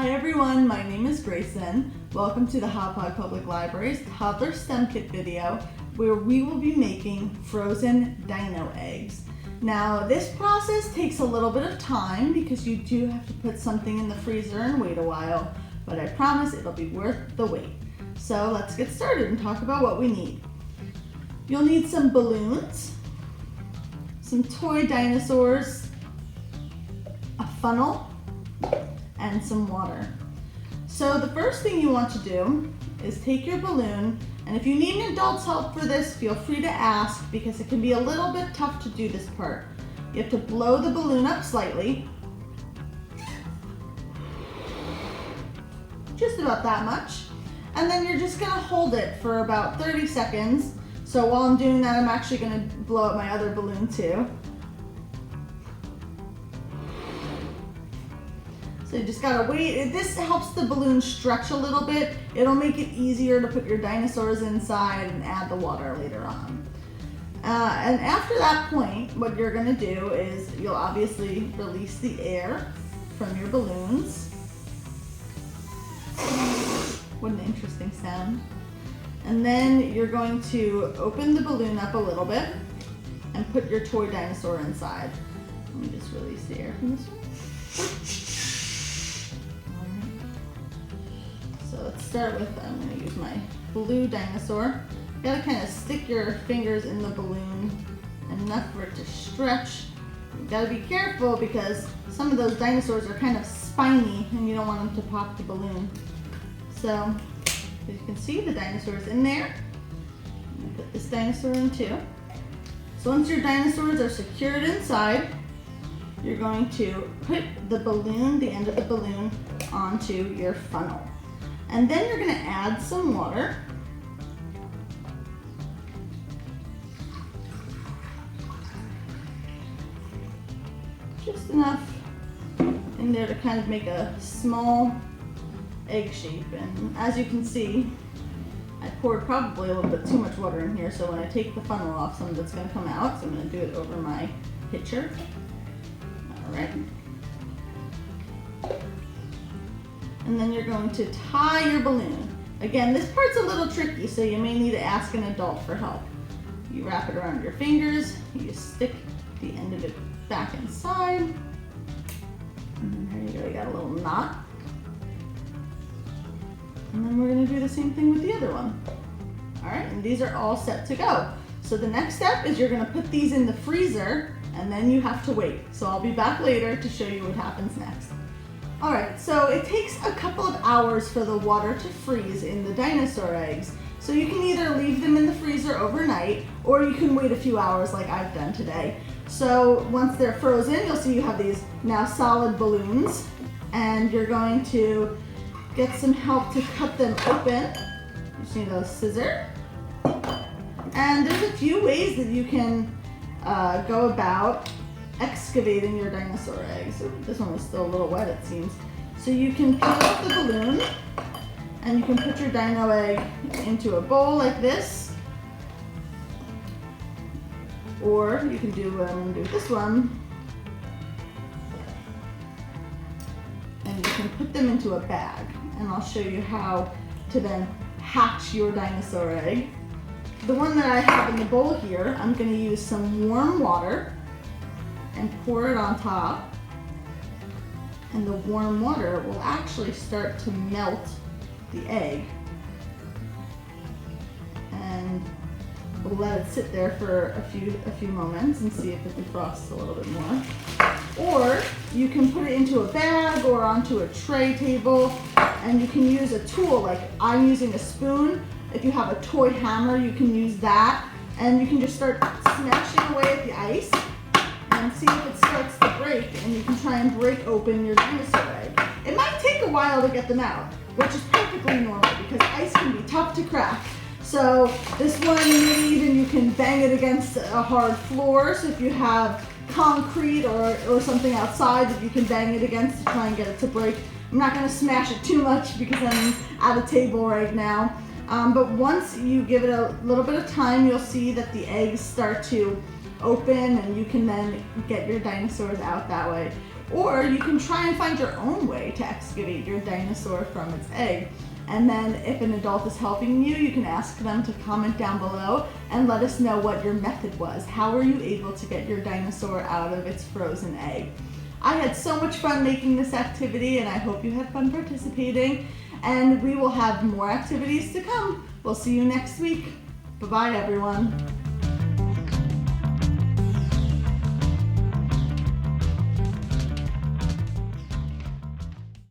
Hi everyone, my name is Gracyn. Welcome to the Hauppauge Public Library's Toddler STEM Kit video, where we will be making frozen dino eggs. Now this process takes a little bit of time because you do have to put something in the freezer and wait a while, but I promise it'll be worth the wait. So let's get started and talk about what we need. You'll need some balloons, some toy dinosaurs, a funnel, and some water. So the first thing you want to do is take your balloon, and if you need an adult's help for this, feel free to ask because it can be a little bit tough to do this part. You have to blow the balloon up slightly, just about that much, and then you're just gonna hold it for about 30 seconds. So while I'm doing that, I'm actually gonna blow up my other balloon too. So you just gotta wait. This helps the balloon stretch a little bit. It'll make it easier to put your dinosaurs inside and add the water later on. And after that point, what you're gonna do is you'll obviously release the air from your balloons. What an interesting sound. And then you're going to open the balloon up a little bit and put your toy dinosaur inside. Let me just release the air from this one. So let's start with, I'm going to use my blue dinosaur. You gotta kind of stick your fingers in the balloon enough for it to stretch. You gotta be careful because some of those dinosaurs are kind of spiny and you don't want them to pop the balloon. So as you can see, the dinosaur's in there. I'm going to put this dinosaur in too. So once your dinosaurs are secured inside, you're going to put the balloon, the end of the balloon, onto your funnel. And then you're going to add some water. Just enough in there to kind of make a small egg shape. And as you can see, I poured probably a little bit too much water in here, so when I take the funnel off, some of it's going to come out. So I'm going to do it over my pitcher. All right. And then you're going to tie your balloon. Again, this part's a little tricky, so you may need to ask an adult for help. You wrap it around your fingers, you stick the end of it back inside, and then there you go, you got a little knot. And then we're gonna do the same thing with the other one. All right, and these are all set to go. So the next step is you're gonna put these in the freezer, and then you have to wait. So I'll be back later to show you what happens next. All right, so it takes a couple of hours for the water to freeze in the dinosaur eggs. So you can either leave them in the freezer overnight, or you can wait a few hours like I've done today. So once they're frozen, you'll see you have these now solid balloons, and you're going to get some help to cut them open. You just need a scissor. And there's a few ways that you can go about excavating your dinosaur eggs. This one was still a little wet, it seems. So you can peel off the balloon and you can put your dino egg into a bowl like this. Or you can do what I'm going to do with this one. And you can put them into a bag. And I'll show you how to then hatch your dinosaur egg. The one that I have in the bowl here, I'm going to use some warm water and pour it on top, and the warm water will actually start to melt the egg, and we'll let it sit there for a few moments and see if it defrosts a little bit more. Or you can put it into a bag or onto a tray table, and you can use a tool like I'm using a spoon. If you have a toy hammer, you can use that, and you can just start smashing away at the ice and see if it starts to break, and you can try and break open your dinosaur egg. It might take a while to get them out, which is perfectly normal because ice can be tough to crack. So this one, maybe even you can bang it against a hard floor. So if you have concrete or something outside that you can bang it against to try and get it to break. I'm not going to smash it too much because I'm at a table right now. But once you give it a little bit of time, you'll see that the eggs start to open, and you can then get your dinosaurs out that way. Or you can try and find your own way to excavate your dinosaur from its egg. And then if an adult is helping you, you can ask them to comment down below and let us know what your method was. How were you able to get your dinosaur out of its frozen egg? I had so much fun making this activity, and I hope you had fun participating. And we will have more activities to come. We'll see you next week. Bye-bye, everyone.